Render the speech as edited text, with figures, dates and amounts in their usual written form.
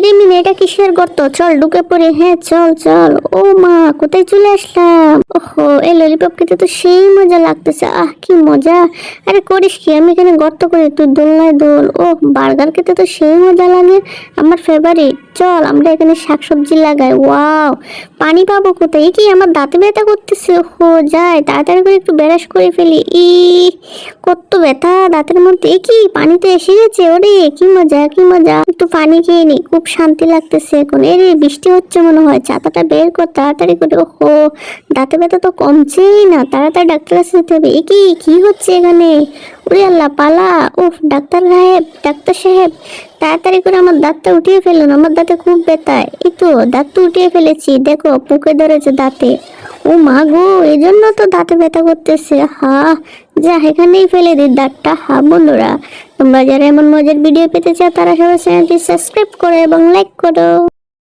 কিরে মিনি, এটা কিসের গর্ত? চল ঢুকে পড়ি। হ্যাঁ চল চল। ও মা, কোথায় চলে আসলাম? ওহো, এই ললিপপ খেতে তো সেই মজা লাগতেছে। আহ কি মজা। আরে করিস কি, আমি এখানে গর্ত করি, তুই দোলনায় দোল। ও, বার্গার খেতে তো সেই মজা লাগে, আমার ফেভারিট। চল আমরা এখানে শাকসবজি লাগাই। ওয়াও, পানি পাবো কোথায়? কি আমার দাঁতে ব্যথা করতেছে। হো যায়, তাড়াতাড়ি করে একটু ব্রাশ করে ফেলি। কত ব্যথা দাঁতের মধ্যে। কি পানিতে এসে গেছে। ওরে কি মজা কি মজা। একটু পানি খেয়ে নি, খুব শান্তি লাগতেছে এখন। এরে বৃষ্টি হচ্ছে মনে হয়, ছাতাটা বের কর তাড়াতাড়ি করে। ওহো, দাঁতে ব্যথা তো কমছেই না, তাড়াতাড়ি ডাক্তার কাছে যেতে হবে। কি হচ্ছে এখানে? ওরে আল্লাহ, পালা। উফ, ডাক্তার সাহেব, ডাক্তার সাহেব, তাড়াতাড়ি করে আমার দাঁতটা উঠিয়ে ফেলুন, আমার দাঁতে খুব ব্যথায়। এই তো দাঁত তো উঠিয়ে ফেলেছি, দেখো পুকে ধরেছে দাঁতে। ও মা গো, এই জন্য তো দাঁতে ব্যথা করতেছে। হা, যা এখানেই ফেলে দিই দাঁতটা। হা বন্ধুরা, তোমরা যারা এমন মজার ভিডিও পেতে চাও তারা সবাই চ্যানেলটি সাবস্ক্রাইব করো এবং লাইক করো।